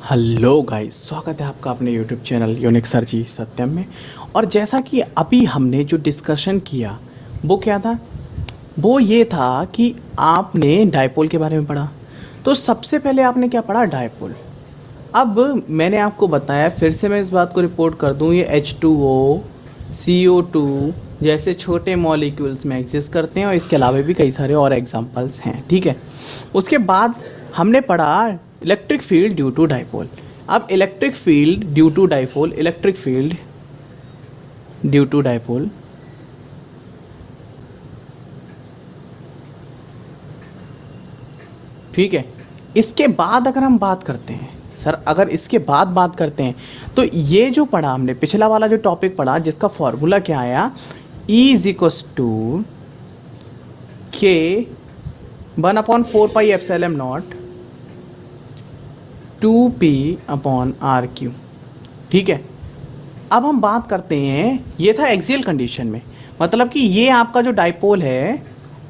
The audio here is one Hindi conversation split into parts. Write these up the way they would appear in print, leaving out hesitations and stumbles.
हेलो गाइस, स्वागत है आपका अपने यूट्यूब चैनल यूनिक सर्जी सत्यम में। और जैसा कि अभी हमने जो डिस्कशन किया वो क्या था, वो ये था कि आपने डायपोल के बारे में पढ़ा। तो सबसे पहले आपने क्या पढ़ा, डायपोल। अब मैंने आपको बताया, फिर से मैं इस बात को रिपोर्ट कर दूं, ये H2O, CO2 जैसे छोटे मॉलिक्यूल्स में एग्जिस्ट करते हैं और इसके अलावा भी कई सारे और एग्जांपल्स हैं, ठीक है। उसके बाद हमने पढ़ा electric field due to dipole. अब electric field due to dipole, electric field due to dipole, ठीक है। इसके बाद अगर हम बात करते हैं सर, अगर इसके बाद बात करते हैं तो ये जो पढ़ा हमने, पिछला वाला जो टॉपिक पढ़ा जिसका फॉर्मूला क्या आया, E इज इक्वस टू के 1/4πε0 2p/RQ, ठीक है। अब हम बात करते हैं, ये था एक्सियल कंडीशन में, मतलब कि ये आपका जो डायपोल है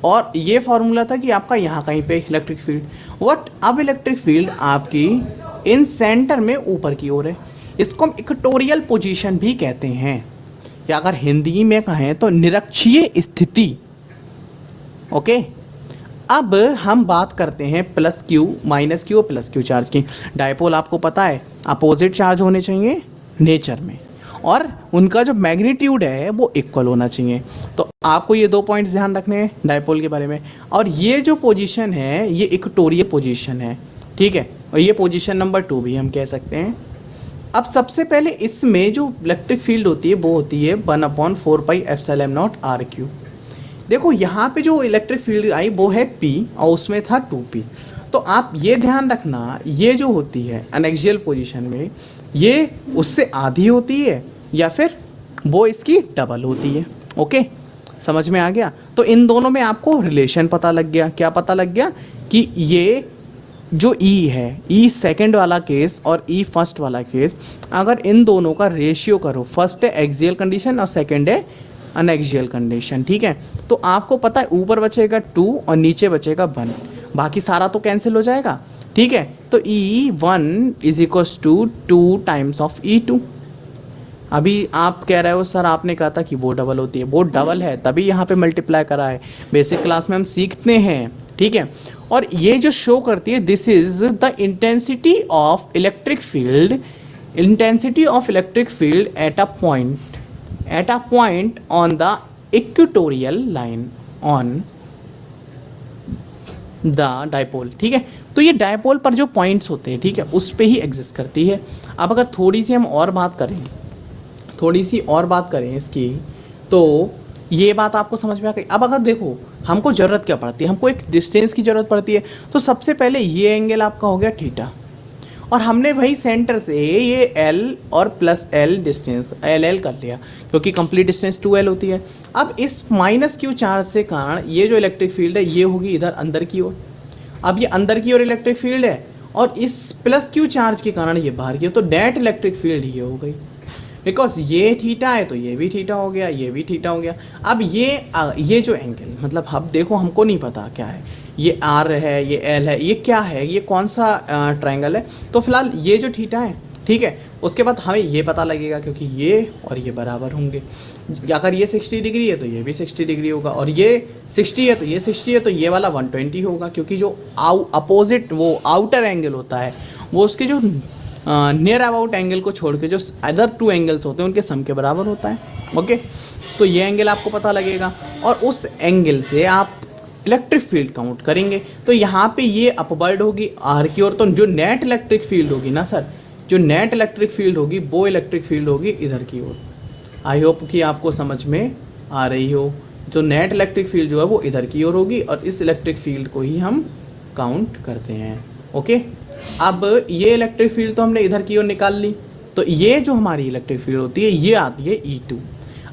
और ये फॉर्मूला था कि आपका यहाँ कहीं पे इलेक्ट्रिक फील्ड व्हाट। अब इलेक्ट्रिक फील्ड आपकी इन सेंटर में ऊपर की ओर है, इसको हम इक्वेटोरियल पोजीशन भी कहते हैं, या अगर हिंदी में कहें तो निरक्षीय स्थिति, ओके। अब हम बात करते हैं प्लस क्यू माइनस क्यू और प्लस क्यू चार्ज की। डायपोल आपको पता है अपोजिट चार्ज होने चाहिए नेचर में, और उनका जो मैग्नीट्यूड है वो इक्वल होना चाहिए। तो आपको ये दो पॉइंट्स ध्यान रखने हैं डायपोल के बारे में। और ये जो पोजीशन है ये इक्वेटोरियल पोजीशन है, ठीक है, और ये पोजीशन नंबर 2 भी हम कह सकते हैं। अब सबसे पहले इसमें जो इलेक्ट्रिक फील्ड होती है वो होती है 1/4πε0RQ। देखो यहाँ पे जो इलेक्ट्रिक फील्ड आई वो है P और उसमें था 2P। तो आप ये ध्यान रखना, ये जो होती है अनएक्सियल पोजीशन में ये उससे आधी होती है या फिर वो इसकी डबल होती है, ओके, समझ में आ गया। तो इन दोनों में आपको रिलेशन पता लग गया। क्या पता लग गया कि ये जो E है, E सेकंड वाला केस और E फर्स्ट वाला केस, अगर इन दोनों का रेशियो करो, फर्स्ट है एक्सियल कंडीशन और सेकंड है अनएक्सियल कंडीशन, ठीक है, तो आपको पता है ऊपर बचेगा 2 और नीचे बचेगा 1, बाकी सारा तो कैंसिल हो जाएगा, ठीक है। तो E1 is equals to 2 times of E2। अभी आप कह रहे हो सर आपने कहा था कि वो डबल होती है, वो डबल है तभी यहाँ पे मल्टीप्लाई करा है, बेसिक क्लास में हम सीखते हैं, ठीक है। और ये जो शो करती है, this is the intensity of electric field, intensity of electric field at a point on the equatorial line on the dipole, ठीक है। तो ये डायपोल पर जो पॉइंट्स होते हैं, ठीक है, उस पे ही एग्जिस्ट करती है। अब अगर थोड़ी सी हम और बात करें इसकी, तो ये बात आपको समझ में आ गई। अब अगर देखो हमको ज़रूरत क्या पड़ती है, हमको एक डिस्टेंस की ज़रूरत पड़ती है। तो सबसे पहले ये एंगल आपका हो गया थीटा, और हमने वही सेंटर से ये L और प्लस L डिस्टेंस LL कर लिया, क्योंकि कंप्लीट डिस्टेंस 2L होती है। अब इस माइनस क्यू चार्ज से कारण ये जो इलेक्ट्रिक फील्ड है ये होगी इधर अंदर की ओर। अब ये अंदर की ओर इलेक्ट्रिक फील्ड है और इस प्लस क्यू चार्ज के कारण ये बाहर की ओर, तो नेट इलेक्ट्रिक फील्ड ये हो गई, बिकॉज ये थीटा है तो ये भी थीटा हो गया, ये भी थीटा हो गया। अब ये जो एंगल, मतलब अब देखो हमको नहीं पता क्या है, ये R है, ये L है, ये क्या है, ये कौन सा ट्रायंगल है। तो फिलहाल ये जो थीटा है, ठीक है, उसके बाद हमें ये पता लगेगा क्योंकि ये और ये बराबर होंगे। अगर ये 60 डिग्री है तो ये भी 60 डिग्री होगा, और ये 60 है तो ये 60 है, तो ये वाला 120 होगा, क्योंकि जो अपोजिट वो आउटर एंगल होता है वो उसके जो नियर अबाउट एंगल को छोड़ के जो अदर 2 एंगल्स होते हैं उनके सम के बराबर होता है, ओके। तो ये एंगल आपको पता लगेगा और उस एंगल से आप इलेक्ट्रिक फील्ड काउंट करेंगे। तो यहाँ पे ये अपवर्ड होगी R की ओर, तो जो नेट इलेक्ट्रिक फील्ड होगी ना सर, जो नेट इलेक्ट्रिक फील्ड होगी वो इलेक्ट्रिक फील्ड होगी इधर की ओर। आई होप कि आपको समझ में आ रही हो। जो नेट इलेक्ट्रिक फील्ड जो है वो इधर की ओर होगी और इस इलेक्ट्रिक फील्ड को ही हम काउंट करते हैं, ओके। अब ये इलेक्ट्रिक फील्ड तो हमने इधर की ओर निकाल ली, तो ये जो हमारी इलेक्ट्रिक फील्ड होती है ये आती है E2।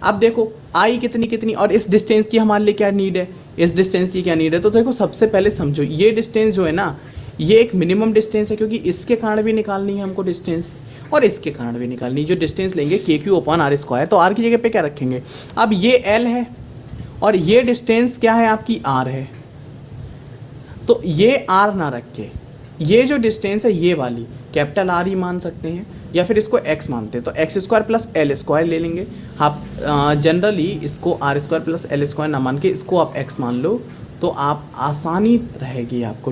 अब देखो I कितनी और इस डिस्टेंस की हमारे लिए क्या नीड है, इस डिस्टेंस की क्या नीड है। तो देखो सबसे पहले समझो ये डिस्टेंस जो है ना, ये एक मिनिमम डिस्टेंस है, क्योंकि इसके कारण भी निकालनी है हमको डिस्टेंस और इसके कारण भी निकालनी है। जो डिस्टेंस लेंगे KQ/R², तो R की जगह पे क्या रखेंगे। अब ये L है और ये डिस्टेंस क्या है आपकी R है, तो ये R ना रख के ये जो डिस्टेंस है ये वाली, कैपिटल आर ही मान सकते हैं या फिर इसको एक्स मानते हैं, तो X square plus L square ले लेंगे आप। जनरली इसको R square plus L square ना मान के इसको आप एक्स मान लो, तो आप आसानी रहेगी आपको।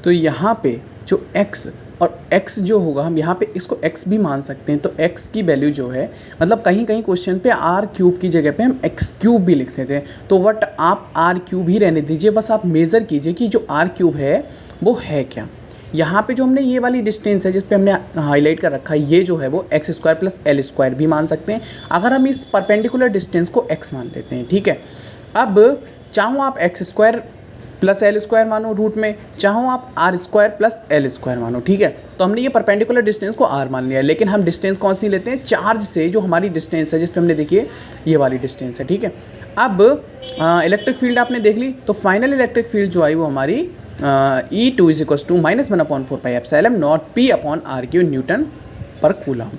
तो यहाँ पे जो x और x जो होगा, हम यहाँ पे इसको x भी मान सकते हैं, तो x की वैल्यू जो है, मतलब कहीं कहीं क्वेश्चन पे आर क्यूब की जगह पे हम एक्स क्यूब भी लिख सकते हैं, तो वट आप आर क्यूब ही रहने दीजिए, बस आप मेज़र कीजिए कि जो आर क्यूब है वो है क्या। यहाँ पे जो हमने ये वाली डिस्टेंस है जिस पे हमने हाईलाइट कर रखा है, ये जो है वो x square plus L square भी मान सकते हैं, अगर हम इस परपेंडिकुलर डिस्टेंस को x मान लेते हैं, ठीक है। अब चाहो आप X square plus L square मानो रूट में, चाहो आप R square plus L square मानो, ठीक है। तो हमने ये परपेंडिकुलर डिस्टेंस को आर मान लिया, लेकिन हम डिस्टेंस कौन सी लेते हैं, चार्ज से जो हमारी डिस्टेंस है जिस पे हमने देखिए ये वाली डिस्टेंस है, ठीक है। अब इलेक्ट्रिक फील्ड आपने देख ली, तो फाइनल इलेक्ट्रिक फील्ड जो आई वो हमारी E2 is equal to -1/4πε0p/r³ newton per coulomb,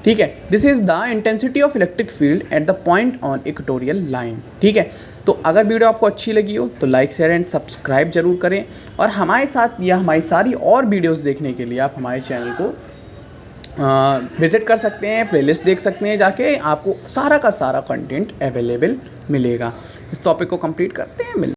ठीक है। This is the intensity of electric field at the point on equatorial line, ठीक है। तो अगर वीडियो आपको अच्छी लगी हो तो लाइक शेयर एंड सब्सक्राइब जरूर करें, और हमारे साथ या हमारी सारी और वीडियोस देखने के लिए आप हमारे चैनल को विज़िट कर सकते हैं, प्लेलिस्ट देख सकते हैं जाके, आपको सारा का सारा कंटेंट अवेलेबल मिलेगा। इस टॉपिक को कंप्लीट करते हैं, मिलते हैं।